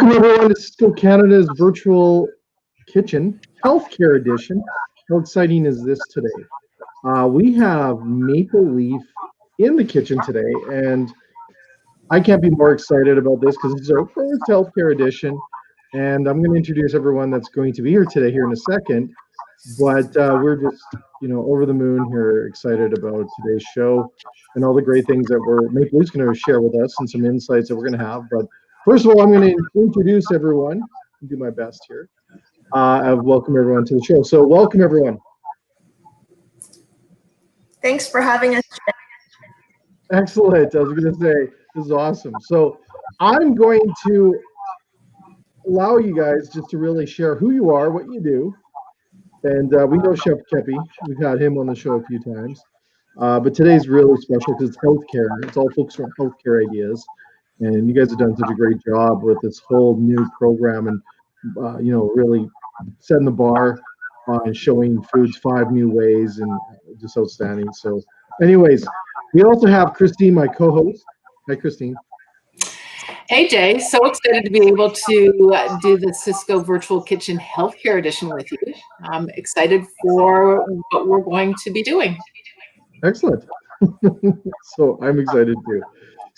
Welcome everyone to Sysco Canada's virtual kitchen healthcare edition. How exciting is this today? We have Maple Leaf in the kitchen today, and I can't be more excited about this because it's our first healthcare edition. And I'm going to introduce everyone that's going to be here today here in a second. But we're just, over the moon here, excited about today's show and all the great things that Maple Leaf's going to share with us and some insights that we're going to have. But first of all, I'm going to introduce everyone and do my best here. Welcome everyone to the show. So welcome everyone. Thanks for having us. Excellent. I was going to say, this is awesome. So I'm going to allow you guys just to really share who you are, what you do. And we know Chef Keppy. We've had him on the show a few times. But today's really special because it's healthcare. It's all focused on healthcare ideas. And you guys have done such a great job with this whole new program and, really setting the bar and showing foods 5 new ways and just outstanding. So anyways, we also have Christine, my co-host. Hi, Christine. Hey, Jay. So excited to be able to do the Sysco Virtual Kitchen Healthcare Edition with you. I'm excited for what we're going to be doing. Excellent. So I'm excited too.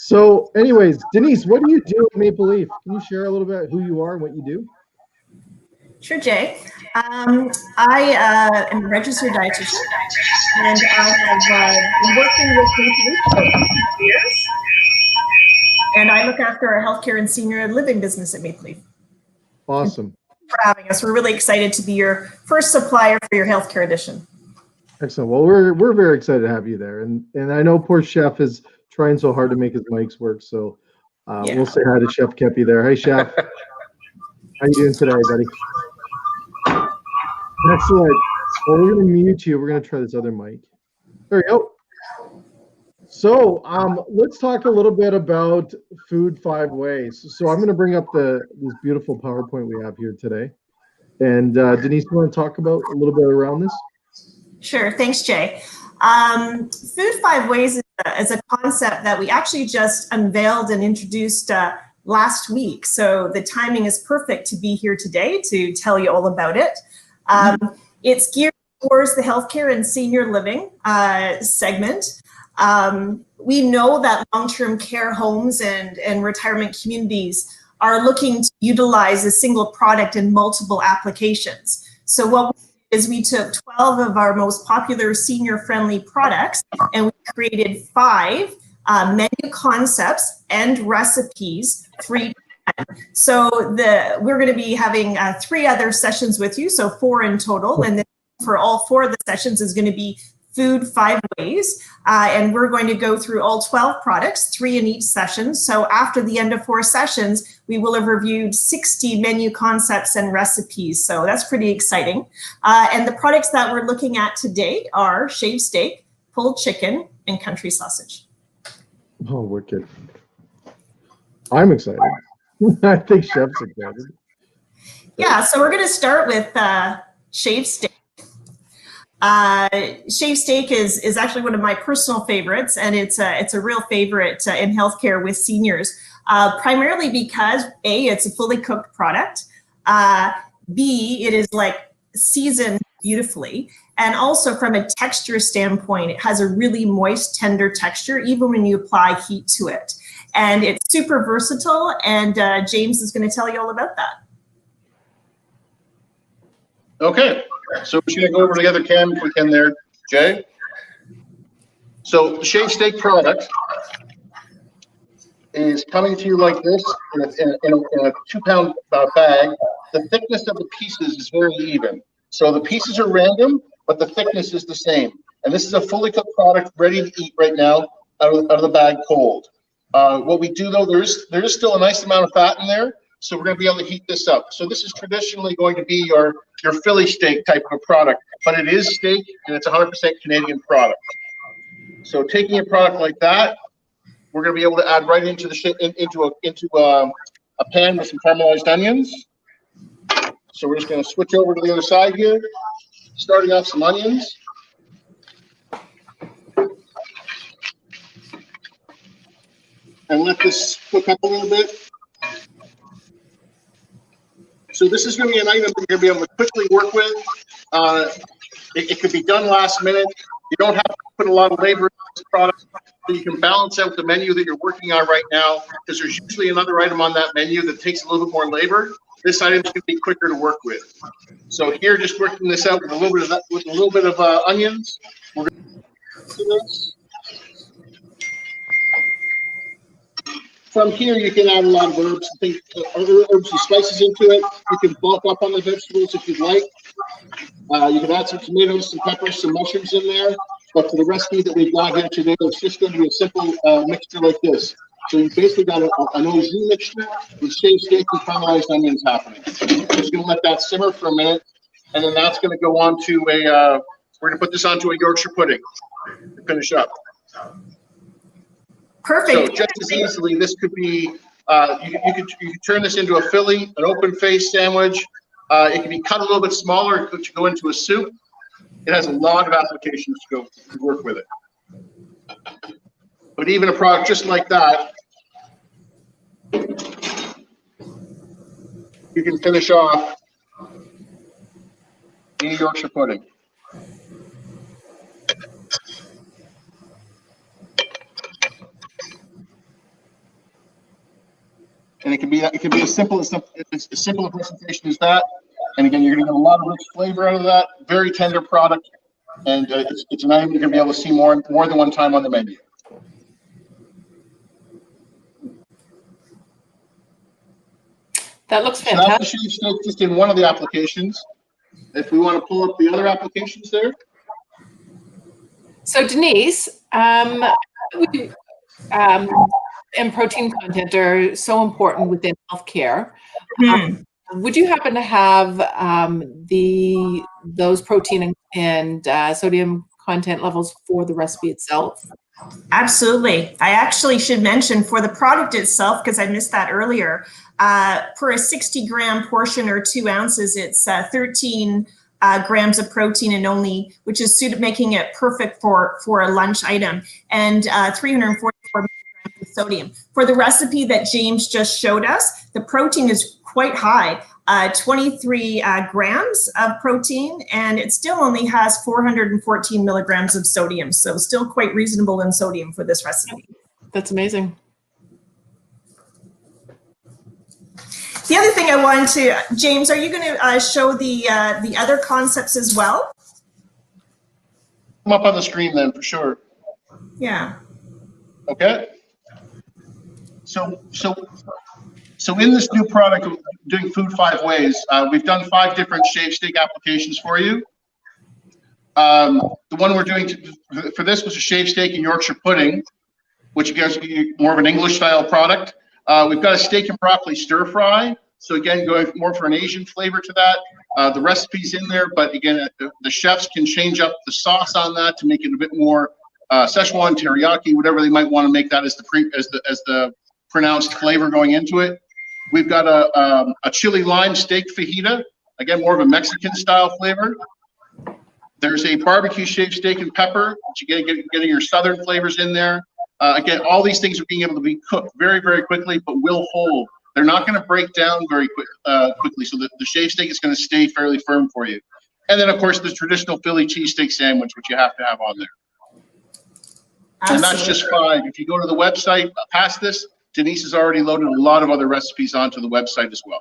So anyways, Denise, what do you do at Maple Leaf? Can you share a little bit who you are and what you do? Sure, Jay. I am a registered dietitian, and I have been working with Maple Leaf for 2 years. And I look after our healthcare and senior living business at Maple Leaf. Awesome. Thanks for having us. We're really excited to be your first supplier for your healthcare edition. Excellent. Well, we're very excited to have you there, and I know poor Chef is trying so hard to make his mics work. So we'll say hi to Chef Keppy there. Hey, Chef. How you doing today, buddy? Excellent. Well, we're going to mute you. We're going to try this other mic. There we go. So let's talk a little bit about food 5 ways. So I'm going to bring up this beautiful PowerPoint we have here today. And Denise, you want to talk about a little bit around this? Sure. Thanks, Jay. Food 5 ways is a concept that we actually just unveiled and introduced last week. So the timing is perfect to be here today to tell you all about it. It's geared towards the healthcare and senior living segment. We know that long-term care homes and retirement communities are looking to utilize a single product in multiple applications. So what we did is we took 12 of our most popular senior-friendly products and we created 5 menu concepts and recipes for each time. So we're going to be having 3 other sessions with you, so 4 in total, and then for all 4 of the sessions is going to be food 5 ways, and we're going to go through all 12 products, 3 in each session. So after the end of 4 sessions, we will have reviewed 60 menu concepts and recipes. So that's pretty exciting. And the products that we're looking at today are shaved steak, pulled chicken, and country sausage. Oh, wicked. I'm excited. I think Chef's excited. Yeah, so we're going to start with shaved steak. Shaved steak is actually one of my personal favorites, and it's a real favorite in healthcare with seniors, primarily because A, it's a fully cooked product, B, it is like seasoned beautifully, and also from a texture standpoint, it has a really moist, tender texture, even when you apply heat to it. And it's super versatile, and James is going to tell you all about that. Okay, so we're going to go over to the other cam if we can there, Jay. So the shaved steak product is coming to you like this in a 2-pound bag. The thickness of the pieces is very even. So the pieces are random, but the thickness is the same. And this is a fully cooked product ready to eat right now out of the bag cold. What we do though, there is still a nice amount of fat in there. So we're going to be able to heat this up. So this is traditionally going to be your Philly steak type of a product, but it is steak and it's 100% Canadian product. So taking a product like that, we're going to be able to add right into a pan with some caramelized onions. So we're just going to switch over to the other side here, starting off some onions. And let this cook up a little bit. So this is going to be an item that you're going to be able to quickly work with. It could be done last minute. You don't have to put a lot of labor into this product, so you can balance out the menu that you're working on right now, because there's usually another item on that menu that takes a little bit more labor. This item is going to be quicker to work with. So here, just working this out with a little bit of that, with a little bit of onions. We're going to do this. From here, you can add a lot of herbs and things, herbs and spices into it. You can bulk up on the vegetables if you'd like. You can add some tomatoes, some peppers, some mushrooms in there. But for the recipe that we've got here today, it's just going to be a simple mixture like this. So you've basically got an au-jus mixture with shaved steak and caramelized onions happening. We're just going to let that simmer for a minute, and then that's going to go on to a, we're going to put this onto a Yorkshire pudding to finish up. Perfect. So just as easily, this could be, you could turn this into a Philly, an open face sandwich. It can be cut a little bit smaller. It could go into a soup. It has a lot of applications to work with it. But even a product just like that, you can finish off in a Yorkshire pudding. And it can be as simple as simple a presentation as that. And again, you're going to get a lot of rich flavor out of that. Very tender product, and it's an item you're going to be able to see more than one time on the menu. That looks So fantastic. that's the shaved steak just in one of the applications. If we want to pull up the other applications there. So Denise, and protein content are so important within healthcare. Would you happen to have those protein and sodium content levels for the recipe itself? Absolutely. I actually should mention for the product itself, because I missed that earlier, per a 60-gram portion or 2 ounces, it's 13 grams of protein and only, which is making it perfect for a lunch item, and 344 milligrams of sodium. For the recipe that James just showed us, the protein is quite high, 23 grams of protein, and it still only has 414 milligrams of sodium. So still quite reasonable in sodium for this recipe. That's amazing. The other thing I wanted to, James, are you going to show the other concepts as well? Come up on the screen then for sure. Yeah. Okay. So in this new product, doing food 5 ways, we've done 5 different shaved steak applications for you. The one we're doing for this was a shaved steak and Yorkshire pudding, which gives you more of an English style product. We've got a steak and broccoli stir fry. So again, going more for an Asian flavor to that. The recipe's in there, but again, the chefs can change up the sauce on that to make it a bit more Szechuan, teriyaki, whatever they might want to make that as the pronounced flavor going into it. We've got a chili lime steak fajita, again, more of a Mexican style flavor. There's a barbecue shaved steak and pepper, which you getting your southern flavors in there. Again, all these things are being able to be cooked very, very quickly, but will hold. They're not going to break down very quickly, so the shaved steak is going to stay fairly firm for you. And then, of course, the traditional Philly cheesesteak sandwich, which you have to have on there. Absolutely. And that's just 5. If you go to the website past this, Denise has already loaded a lot of other recipes onto the website as well.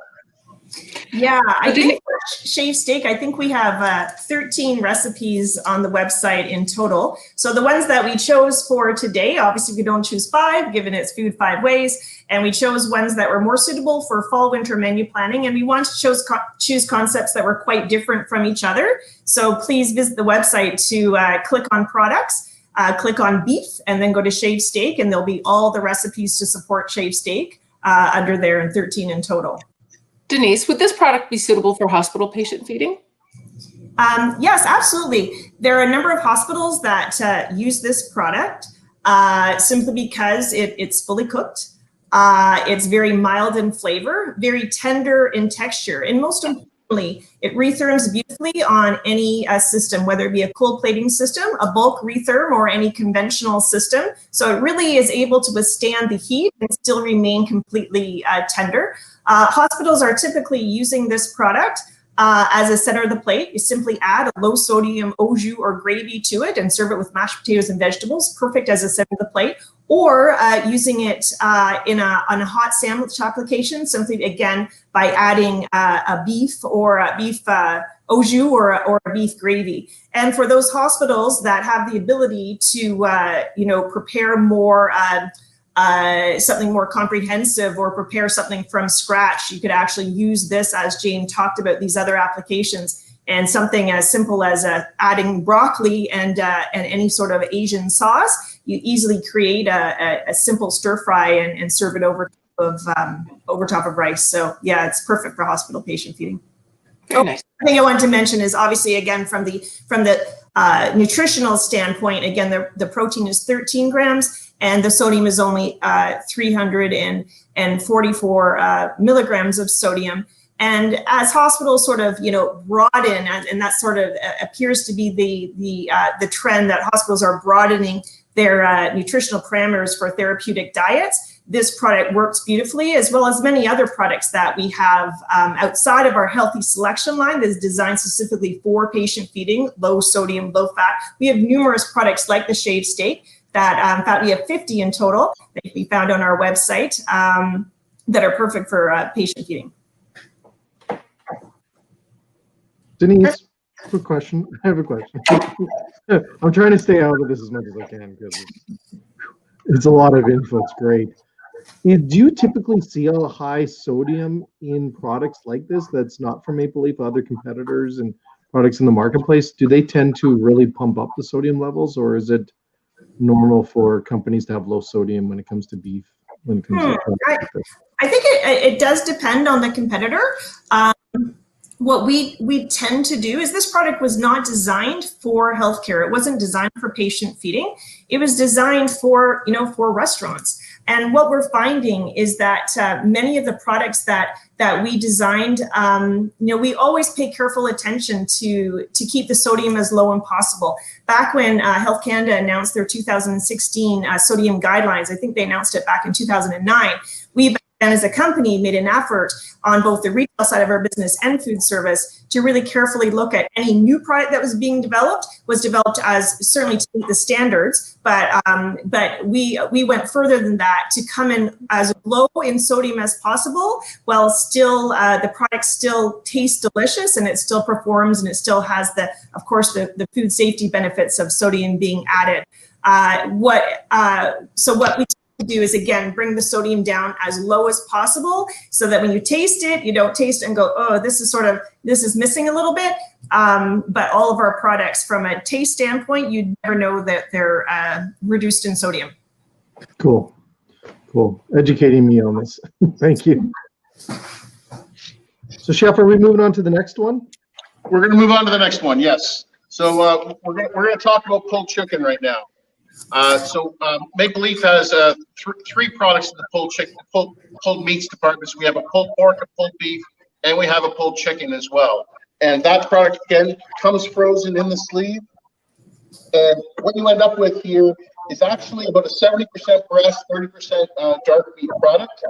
Yeah, I think shaved steak, I think we have 13 recipes on the website in total. So the ones that we chose for today, obviously we don't choose 5, given it's food 5 ways, and we chose ones that were more suitable for fall winter menu planning, and we want to choose concepts that were quite different from each other. So please visit the website to click on products, click on beef, and then go to shaved steak, and there'll be all the recipes to support shaved steak under there, and 13 in total. Denise, would this product be suitable for hospital patient feeding? Yes, absolutely. There are a number of hospitals that use this product simply because it's fully cooked. It's very mild in flavor, very tender in texture, and most It retherms beautifully on any system, whether it be a cold plating system, a bulk retherm, or any conventional system. So it really is able to withstand the heat and still remain completely tender. Hospitals are typically using this product as a center of the plate. You simply add a low sodium au jus or gravy to it and serve it with mashed potatoes and vegetables, perfect as a center of the plate. Or using it on a hot sandwich application, simply again by adding a beef or a beef au jus or a beef gravy. And for those hospitals that have the ability to prepare more something more comprehensive or prepare something from scratch, you could actually use this, as Jane talked about, these other applications. And something as simple as adding broccoli and any sort of Asian sauce, you easily create a simple stir fry and serve it over top of rice. So yeah, it's perfect for hospital patient feeding. Very nice. The thing I wanted to mention is obviously, again, from the nutritional standpoint, again, the protein is 13 grams and the sodium is only 344 milligrams of sodium. And as hospitals sort of, broaden, and that sort of appears to be the trend, that hospitals are broadening their nutritional parameters for therapeutic diets, this product works beautifully, as well as many other products that we have outside of our healthy selection line that is designed specifically for patient feeding, low sodium, low fat. We have numerous products like the shaved steak that, in fact, we have 50 in total that can be found on our website that are perfect for patient feeding. Denise, quick question. I have a question. I'm trying to stay out of this as much as I can because it's a lot of info. It's great. Do you typically see a high sodium in products like this that's not from Maple Leaf, other competitors and products in the marketplace? Do they tend to really pump up the sodium levels, or is it normal for companies to have low sodium when it comes to beef? When it comes to I think it does depend on the competitor. What we tend to do is, this product was not designed for healthcare. It wasn't designed for patient feeding. It was designed for restaurants. And what we're finding is that many of the products that we designed, we always pay careful attention to keep the sodium as low as possible. Back when Health Canada announced their 2016 sodium guidelines, I think they announced it back in 2009, we and as a company made an effort on both the retail side of our business and food service to really carefully look at any new product that was being developed as certainly to meet the standards, but we went further than that to come in as low in sodium as possible, while still the product still tastes delicious and it still performs and it still has the food safety benefits of sodium being added. So what we do is, again, bring the sodium down as low as possible so that when you taste it, you don't taste it and go, oh, this is missing a little bit. But all of our products, from a taste standpoint, you never know that they're reduced in sodium. Cool. Educating me on this. Thank you. So, Chef, are we moving on to the next one? We're going to move on to the next one, yes. So we're going to talk about pulled chicken right now. Maple Leaf has three products in the pulled meats department. So we have a pulled pork, a pulled beef, and we have a pulled chicken as well. And that product, again, comes frozen in the sleeve. And what you end up with here is actually about a 70% breast, 30% dark meat product.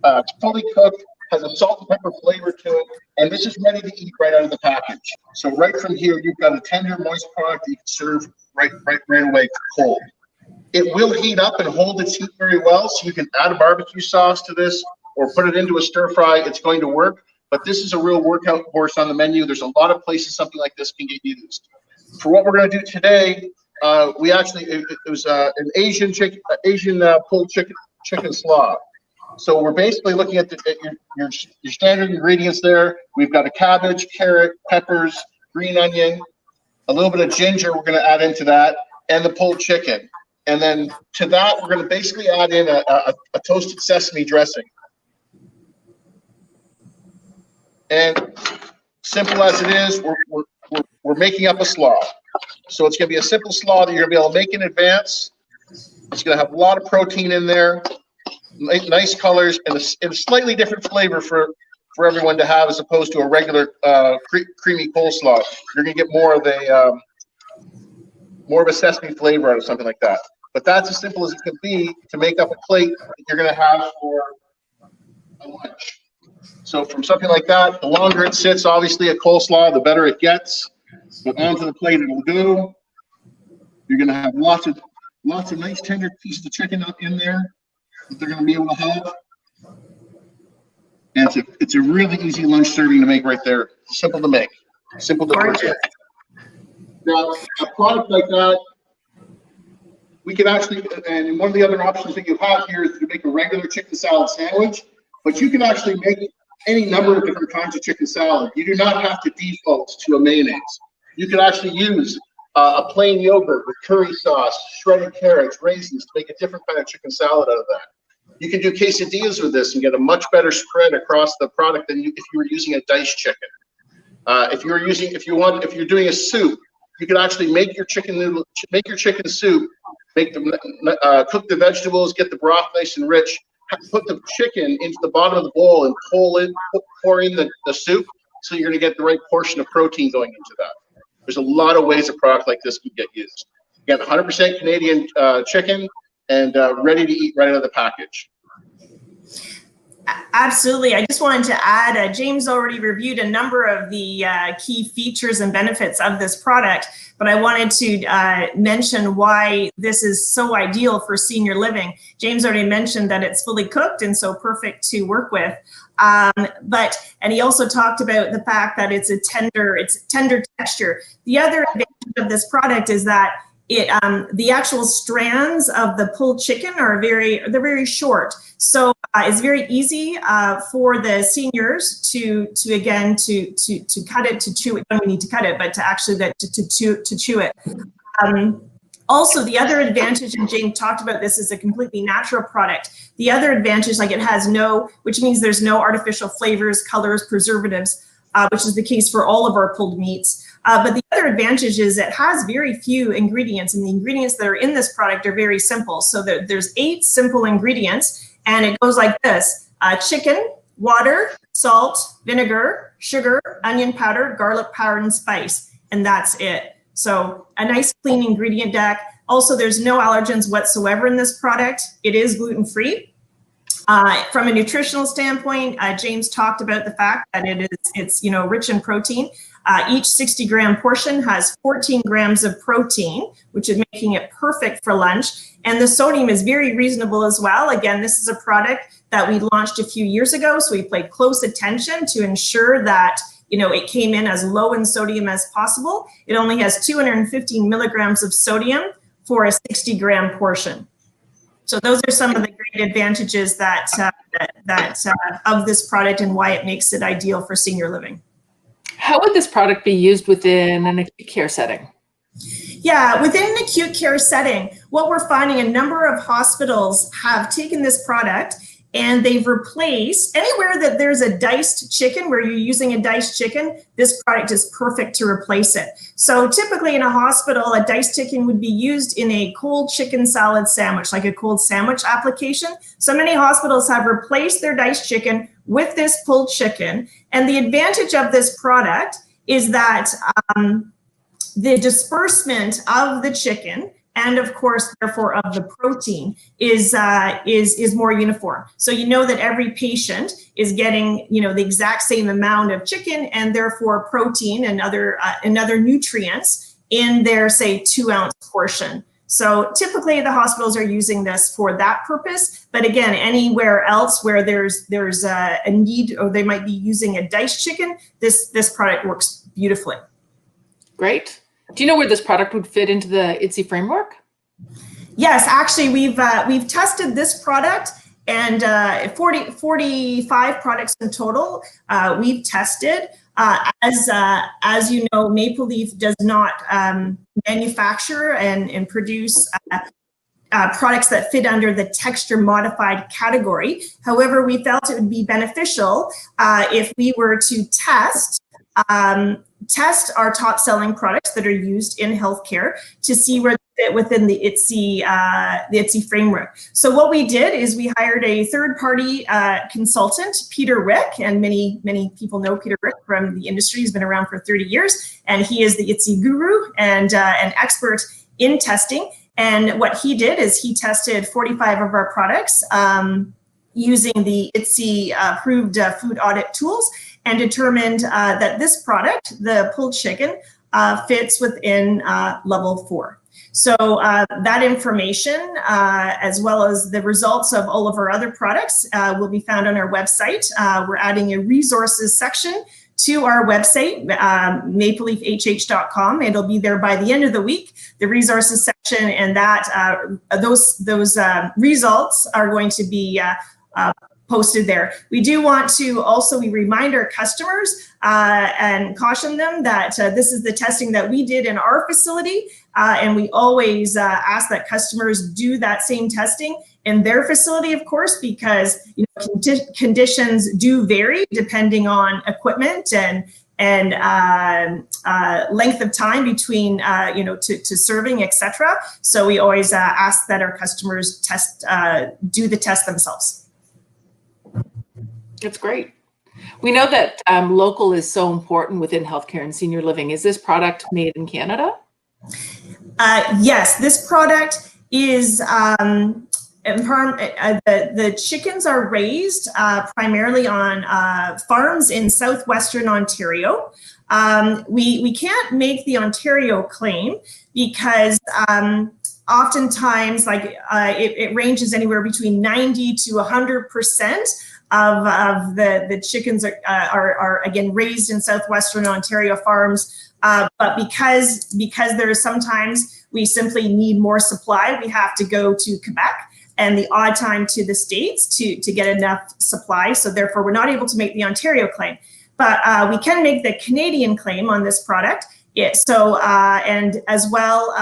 It's fully cooked, has a salt and pepper flavor to it, and this is ready to eat right out of the package. So right from here, you've got a tender, moist product that you can serve right away cold. It will heat up and hold its heat very well, so you can add a barbecue sauce to this or put it into a stir fry. It's going to work, but this is a real workout horse on the menu. There's a lot of places something like this can get used. For what we're going to do today, it was an Asian pulled chicken slaw. So we're basically looking at your standard ingredients there. We've got a cabbage, carrot, peppers, green onion, a little bit of ginger we're going to add into that, and the pulled chicken. And then to that, we're going to basically add in a toasted sesame dressing. And simple as it is, we're making up a slaw. So it's going to be a simple slaw that you're going to be able to make in advance. It's going to have a lot of protein in there, nice colors, and a slightly different flavor for for everyone to have as opposed to a regular creamy coleslaw. You're gonna get more of a sesame flavor out of something like that. But that's as simple as it can be to make up a plate that you're gonna have for a lunch. So from something like that, the longer it sits, obviously a coleslaw, the better it gets. But onto the plate it'll go. You're gonna have lots of nice tender pieces of chicken up in there that they're gonna be able to have. And it's a really easy lunch serving to make right there. Simple to make, simple to prepare. Now, a product like that, we can actually, and one of the other options that you have here is to make a regular chicken salad sandwich, but you can actually make any number of different kinds of chicken salad. You do not have to default to a mayonnaise. You can actually use a plain yogurt with curry sauce, shredded carrots, raisins to make a different kind of chicken salad out of that. You can do quesadillas with this and get a much better spread across the product than if you were using a diced chicken. If you're doing a soup, you can actually make your chicken soup, cook the vegetables, get the broth nice and rich, put the chicken into the bottom of the bowl and pour in the soup, so you're going to get the right portion of protein going into that. There's a lot of ways a product like this can get used. Again, 100% Canadian chicken and ready to eat right out of the package. Absolutely. I just wanted to add, James already reviewed a number of the key features and benefits of this product, but I wanted to mention why this is so ideal for senior living. James already mentioned that it's fully cooked and so perfect to work with. And he also talked about the fact that it's a tender texture. The other advantage of this product is that the actual strands of the pulled chicken are very short. So it's very easy for the seniors to cut it, to chew it. You don't need to cut it, but to actually to chew it. Also, the other advantage, and James talked about this, is a completely natural product. The other advantage, like it has which means there's no artificial flavors, colors, preservatives, which is the case for all of our pulled meats. But the other advantage is it has very few ingredients, and the ingredients that are in this product are very simple. So there's 8 simple ingredients, and it goes like this: chicken, water, salt, vinegar, sugar, onion powder, garlic powder, and spice, and that's it. So a nice clean ingredient deck. Also, there's no allergens whatsoever in this product. It is gluten-free. From a nutritional standpoint, James talked about the fact that it's rich in protein. Each 60-gram portion has 14 grams of protein, which is making it perfect for lunch. And the sodium is very reasonable as well. Again, this is a product that we launched a few years ago, so we paid close attention to ensure that it came in as low in sodium as possible. It only has 215 milligrams of sodium for a 60-gram portion. So those are some of the great advantages that of this product and why it makes it ideal for senior living. How would this product be used within an acute care setting? Yeah, within an acute care setting, what we're finding, a number of hospitals have taken this product and they've replaced anywhere that there's a diced chicken, where you're using a diced chicken, this product is perfect to replace it. So typically in a hospital, a diced chicken would be used in a cold chicken salad sandwich, like a cold sandwich application. So many hospitals have replaced their diced chicken with this pulled chicken. And the advantage of this product is that the disbursement of the chicken, and of course, therefore, of the protein is more uniform. So you know that every patient is getting the exact same amount of chicken, and therefore protein and other nutrients in their, say, 2-ounce portion. So typically the hospitals are using this for that purpose. But again, anywhere else where there's a need, or they might be using a diced chicken, this product works beautifully. Great. Do you know where this product would fit into the ITSE framework? Yes, actually, we've tested this product, and 45 products in total we've tested. As you know, Maple Leaf does not manufacture and produce products that fit under the texture modified category. However, we felt it would be beneficial if we were to test test our top selling products that are used in healthcare to see where they fit within the ITSE framework. So what we did is we hired a third-party consultant, Peter Rick, and many people know Peter Rick from the industry. He's been around for 30 years, and he is the ITSE guru and an expert in testing. And what he did is he tested 45 of our products using the ITSE approved food audit tools, and determined that this product, the pulled chicken, fits within level 4. So that information, as well as the results of all of our other products, will be found on our website. We're adding a resources section to our website, mapleleafhh.com. It'll be there by the end of the week, the resources section, and that those results are going to be posted there. We do want to also, we remind our customers and caution them that this is the testing that we did in our facility, and we always ask that customers do that same testing in their facility, of course, because conditions do vary depending on equipment and length of time between to serving, etc. So we always ask that our customers do the test themselves. That's great. We know that local is so important within healthcare and senior living. Is this product made in Canada? Yes, this product is, the chickens are raised primarily on farms in southwestern Ontario. We can't make the Ontario claim because oftentimes it ranges anywhere between 90 to 100% of the chickens are again raised in southwestern Ontario farms, but because there is sometimes we simply need more supply, we have to go to Quebec and the odd time to the States to get enough supply. So therefore, we're not able to make the Ontario claim, but we can make the Canadian claim on this product. And as well,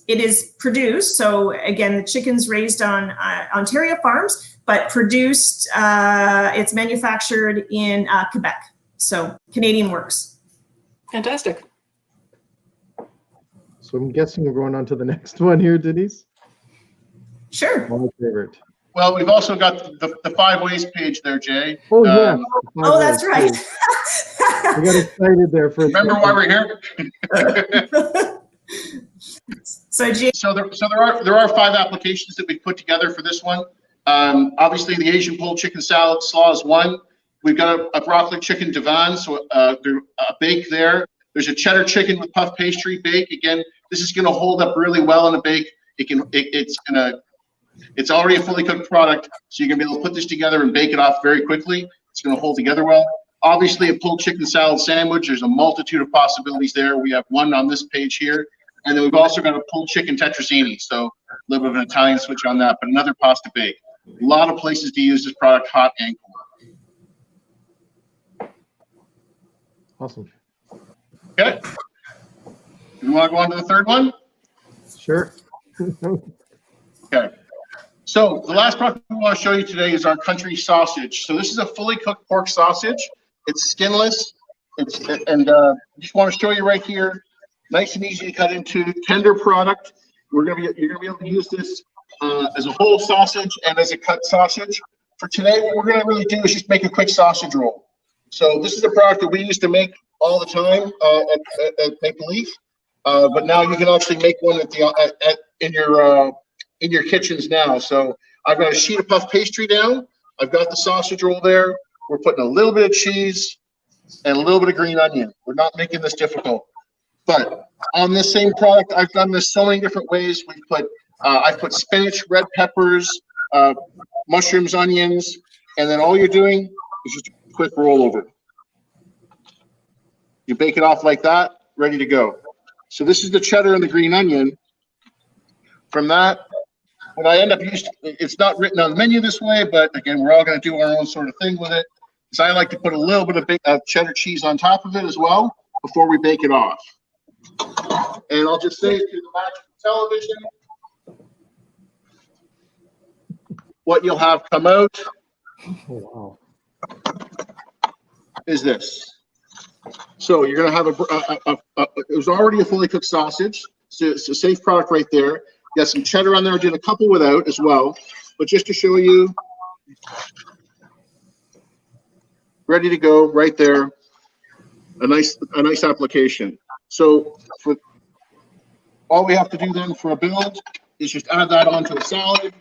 it is produced. So again, the chickens raised on Ontario farms, but produced, it's manufactured in Quebec. So Canadian works. Fantastic. So I'm guessing we're going on to the next one here, Denise? Sure. My favorite. Well, we've also got the 5 ways page there, Jay. Oh, yeah. Oh, that's right. I got excited there for a Remember second. why we're here? So, Jay. So there are 5 applications that we've put together for this one. Obviously, the Asian pulled chicken salad slaw is one. We've got a broccoli chicken divan, so a bake there. There's a cheddar chicken with puff pastry bake. Again, this is going to hold up really well in a bake. It's already a fully cooked product, so you're going to be able to put this together and bake it off very quickly. It's going to hold together well. Obviously, a pulled chicken salad sandwich. There's a multitude of possibilities there. We have one on this page here. And then we've also got a pulled chicken tetrazzini, so a little bit of an Italian switch on that, but another pasta bake. A lot of places to use this product, hot and cold. Awesome. Okay. You want to go on to the third one? Sure. Okay. So the last product we want to show you today is our country sausage. So this is a fully cooked pork sausage. It's skinless. Just want to show you right here. Nice and easy to cut into, tender product. You're gonna be able to use this as a whole sausage and as a cut sausage. For today, what we're gonna really do is just make a quick sausage roll. So this is a product that we used to make all the time at Maple Leaf, but now you can actually make one in your kitchens now. So I've got a sheet of puff pastry down. I've got the sausage roll there. We're putting a little bit of cheese and a little bit of green onion. We're not making this difficult. But on this same product, I've done this so many different ways. I've put spinach, red peppers, mushrooms, onions, and then all you're doing is just a quick roll over. You bake it off like that, ready to go. So this is the cheddar and the green onion. From that, what I end up using, it's not written on the menu this way, but again, we're all going to do our own sort of thing with it. So I like to put a little bit of cheddar cheese on top of it as well before we bake it off. And I'll just say to the magic television, what you'll have come out Oh, wow. is this. So you're going to have it was already a fully cooked sausage. So it's a safe product right there. You got some cheddar on there. I did a couple without as well. But just to show you, ready to go right there. A nice application. So for all we have to do then for a build is just add that onto a salad,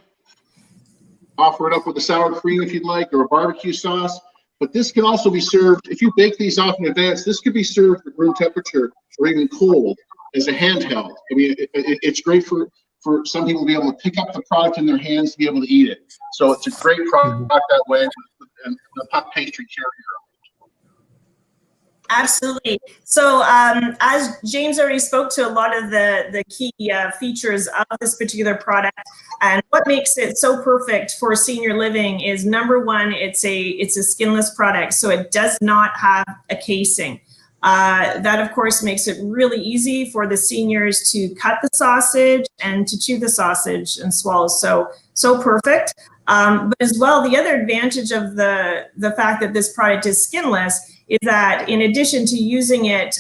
offer it up with a sour cream if you'd like, or a barbecue sauce. But this can also be served, if you bake these off in advance, this could be served at room temperature or even cold as a handheld. I mean, it's great for some people to be able to pick up the product in their hands to be able to eat it. So it's a great product that way, and the puff pastry carrier. Absolutely. So as James already spoke to a lot of the key features of this particular product, and what makes it so perfect for senior living is, number one, it's a skinless product, so it does not have a casing. That of course makes it really easy for the seniors to cut the sausage and to chew the sausage and swallow. So perfect. But as well, the other advantage of the fact that this product is skinless is that in addition to using it,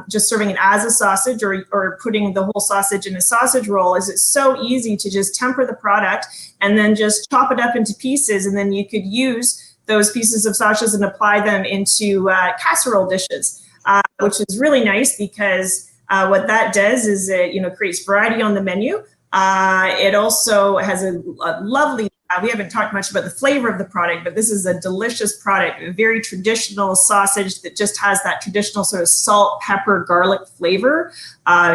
just serving it as a sausage or putting the whole sausage in a sausage roll, is it's so easy to just temper the product and then just chop it up into pieces, and then you could use those pieces of sausage and apply them into casserole dishes, which is really nice because what that does is it creates variety on the menu. It also has a lovely, we haven't talked much about the flavor of the product, but this is a delicious product, a very traditional sausage that just has that traditional sort of salt, pepper, garlic flavor,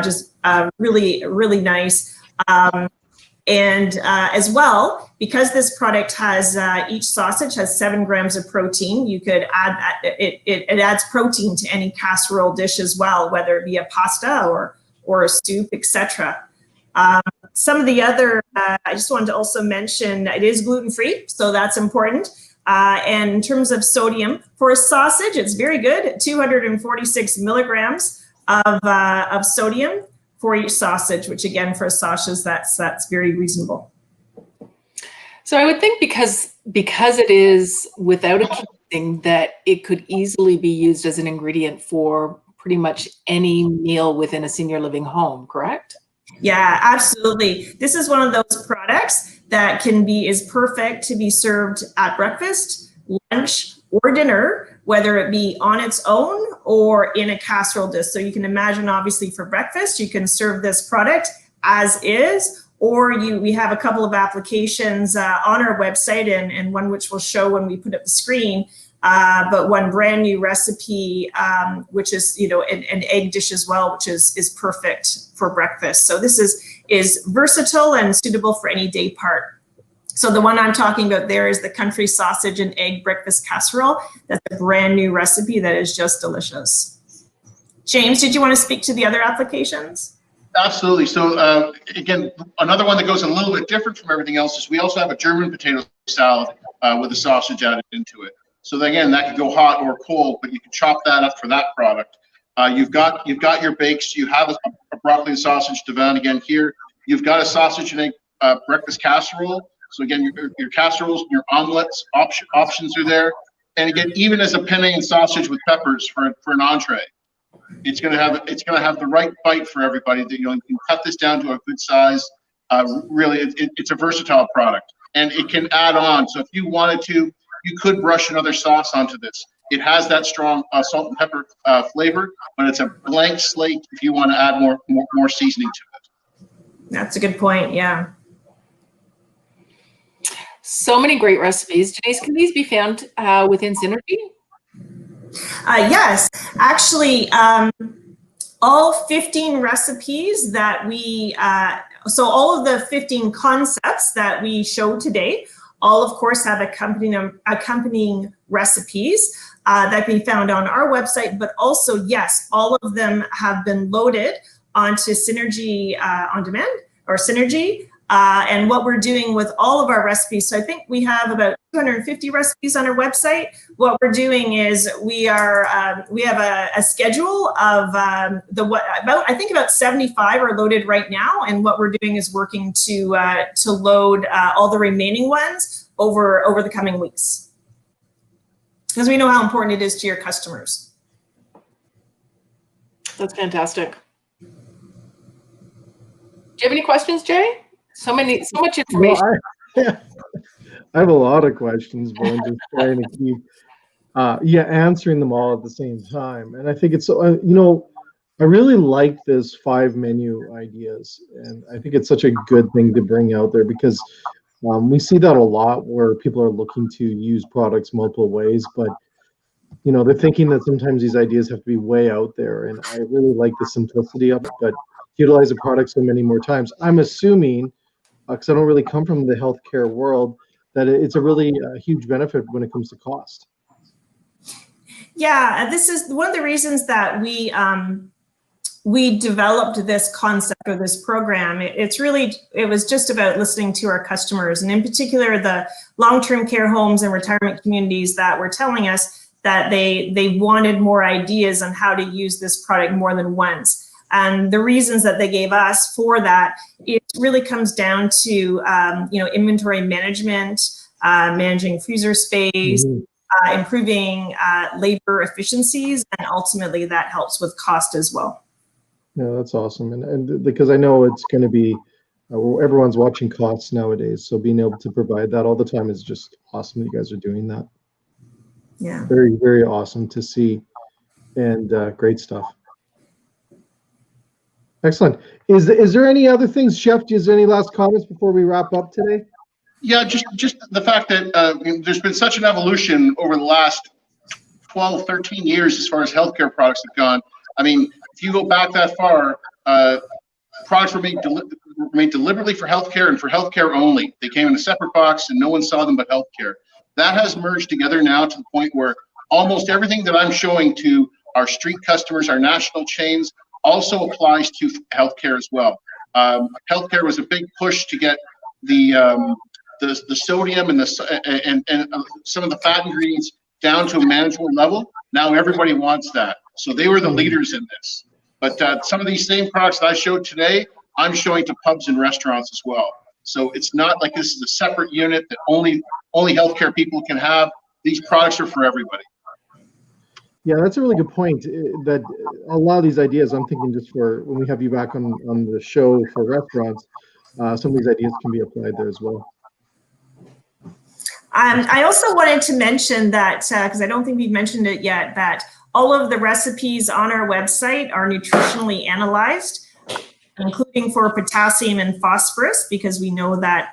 just really, really nice. And as well, because this product has, each sausage has 7 grams of protein, you could add, it adds protein to any casserole dish as well, whether it be a pasta or a soup, etc. Some of the other, I just wanted to also mention, it is gluten-free, so that's important. And in terms of sodium, for a sausage, it's very good, 246 milligrams of sodium for each sausage, which again, for a sausage, that's very reasonable. So I would think because it is without a casing, that it could easily be used as an ingredient for pretty much any meal within a senior living home, correct? Yeah, absolutely. This is one of those products that is perfect to be served at breakfast, lunch, or dinner, whether it be on its own or in a casserole dish. So you can imagine, obviously, for breakfast, you can serve this product as is, or we have a couple of applications on our website, and one which we'll show when we put up the screen. But one brand new recipe, which is an egg dish as well, which is perfect for breakfast. So this is versatile and suitable for any day part. So the one I'm talking about there is the country sausage and egg breakfast casserole. That's a brand new recipe that is just delicious. James, did you want to speak to the other applications? Absolutely. So again, another one that goes a little bit different from everything else is we also have a German potato salad with the sausage added into it. So again, that could go hot or cold, but you can chop that up for that product. You've got your bakes. You have a broccoli and sausage divan again here. You've got a sausage and egg breakfast casserole. So again, your casseroles, your omelets options are there. And again, even as a penne and sausage with peppers for an entree, it's gonna have the right bite for everybody. That you can cut this down to a good size. Really, it's a versatile product, and it can add on. So if you wanted to, you could brush another sauce onto this. It has that strong salt and pepper flavor, but it's a blank slate if you want to add more seasoning to it. That's a good point. Yeah. So many great recipes. Janice, can these be found within Synergy? Yes, actually, all 15 recipes that so all of the 15 concepts that we showed today, all of course have accompanying recipes that can be found on our website, but also, yes, all of them have been loaded onto Synergy On Demand or Synergy. And what we're doing with all of our recipes, so I think we have about 250 recipes on our website. What we're doing is we have a schedule of I think about 75 are loaded right now, and what we're doing is working to load all the remaining ones over the coming weeks, because we know how important it is to your customers. That's fantastic. Do you have any questions, Jay? So much information. Well, I have a lot of questions, but I'm just trying to keep answering them all at the same time. And I think it's I really like this 5 menu ideas, and I think it's such a good thing to bring out there because we see that a lot where people are looking to use products multiple ways, but they're thinking that sometimes these ideas have to be way out there, and I really like the simplicity of it, but utilize a product so many more times. I'm assuming, because I don't really come from the healthcare world, that it's a really huge benefit when it comes to cost. Yeah, this is one of the reasons that we developed this concept or this program. It was just about listening to our customers, and in particular the long-term care homes and retirement communities that were telling us that they wanted more ideas on how to use this product more than once. And the reasons that they gave us for that, it really comes down to inventory management, managing freezer space, improving labor efficiencies, and ultimately that helps with cost as well. Yeah, that's awesome. And because I know it's going to be, everyone's watching costs nowadays. So being able to provide that all the time is just awesome. You guys are doing that. Yeah. Very, very awesome to see, and great stuff. Excellent. Is there any other things, Chef? Is there any last comments before we wrap up today? Yeah, just the fact that there's been such an evolution over the last 12, 13 years as far as healthcare products have gone. I mean, if you go back that far, products were made deliberately for healthcare and for healthcare only. They came in a separate box and no one saw them but healthcare. That has merged together now to the point where almost everything that I'm showing to our street customers, our national chains, also applies to healthcare as well. Healthcare was a big push to get the sodium and some of the fat ingredients down to a manageable level. Now everybody wants that. So they were the leaders in this. But some of these same products that I showed today, I'm showing to pubs and restaurants as well. So it's not like this is a separate unit that only healthcare people can have. These products are for everybody. Yeah, that's a really good point. That a lot of these ideas, I'm thinking just for when we have you back on the show for restaurants, some of these ideas can be applied there as well. I also wanted to mention that, because I don't think we've mentioned it yet, that all of the recipes on our website are nutritionally analyzed, including for potassium and phosphorus, because we know that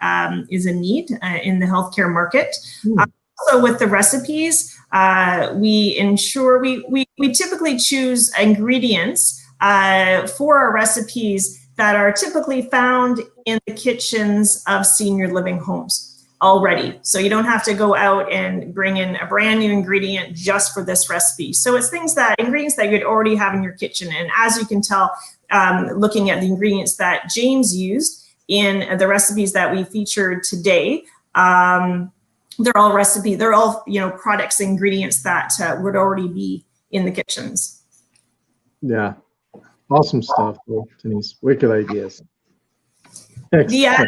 is a need in the healthcare market. Also with the recipes, we ensure we typically choose ingredients for our recipes that are typically found in the kitchens of senior living homes already. So you don't have to go out and bring in a brand new ingredient just for this recipe. So it's ingredients that you'd already have in your kitchen. And as you can tell, looking at the ingredients that James used in the recipes that we featured today, they're all products, ingredients that would already be in the kitchens. Yeah, awesome stuff, Denise. Wicked ideas. The other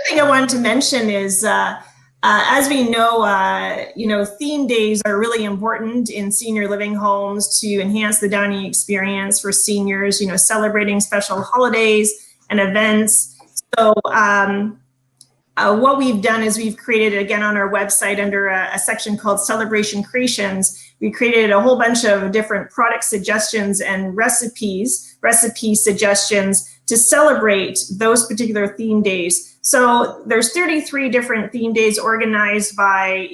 thing I wanted to mention is, as we know, theme days are really important in senior living homes to enhance the dining experience for seniors, celebrating special holidays and events. So what we've done is we've created, again, on our website under a section called Celebration Creations, we created a whole bunch of different product suggestions and recipe suggestions to celebrate those particular theme days. So there's 33 different theme days organized by,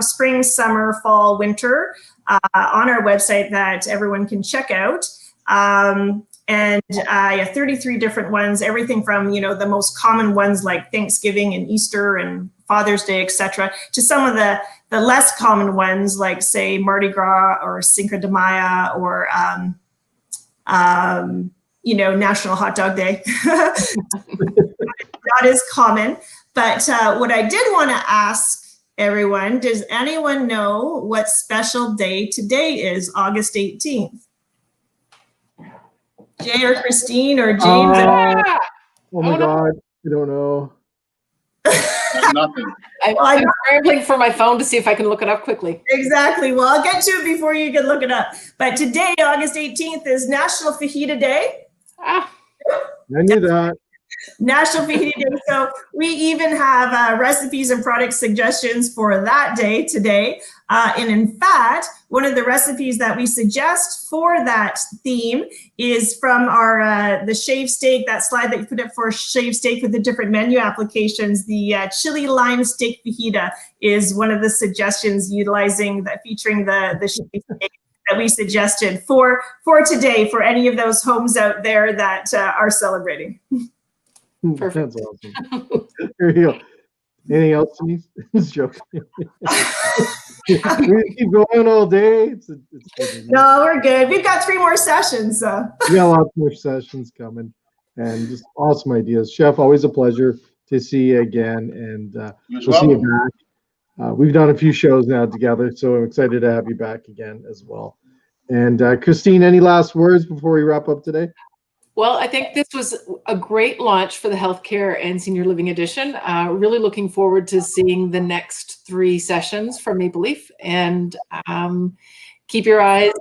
spring, summer, fall, winter on our website that everyone can check out. And 33 different ones, everything from, the most common ones like Thanksgiving and Easter and Father's Day, etc., to some of the less common ones like, say, Mardi Gras or Cinco de Mayo or, National Hot Dog Day. Not as common. But what I did want to ask everyone, does anyone know what special day today is, August 18th? Jay or Christine or James? Oh my God, I don't know. nothing. I'm scrambling for my phone to see if I can look it up quickly. Exactly. Well, I'll get to it before you can look it up. But today, August 18th, is National Fajita Day. Ah, I knew that. National Fajita Day. So we even have recipes and product suggestions for that day today. And in fact, one of the recipes that we suggest for that theme is from our the shaved steak, that slide that you put up for shaved steak with the different menu applications. The chili lime steak fajita is one of the suggestions utilizing that, featuring the shaved steak that we suggested for today, for any of those homes out there that are celebrating. perfect. That's awesome. There you go. Anything else, Denise? It's joking. We keep going all day. It's No, we're good. We've got 3 more sessions. We got lots more sessions coming, and just awesome ideas. Chef, always a pleasure to see you again, and we'll see you back. We've done a few shows now together, so I'm excited to have you back again as well. And Christine, any last words before we wrap up today? Well, I think this was a great launch for the Healthcare and Senior Living Edition. Really looking forward to seeing the next 3 sessions from Maple Leaf, and keep your eyes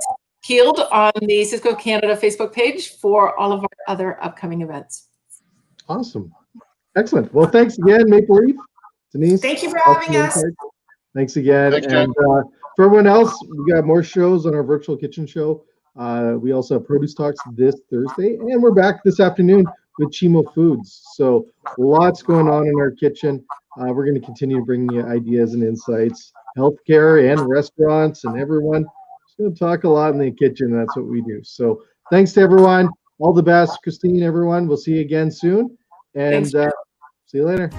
peeled on the Sysco Canada Facebook page for all of our other upcoming events. Awesome. Excellent. Well, thanks again, Maple Leaf. Denise. Thank you for having us. Thanks again. Thanks, and for everyone else, we got more shows on our virtual kitchen show. We also have Produce Talks this Thursday, and we're back this afternoon with Chimo Foods. So lots going on in our kitchen. We're going to continue to bring you ideas and insights, healthcare and restaurants and everyone. Just going to talk a lot in the kitchen. That's what we do. So thanks to everyone. All the best, Christine, everyone. We'll see you again soon. And see you later.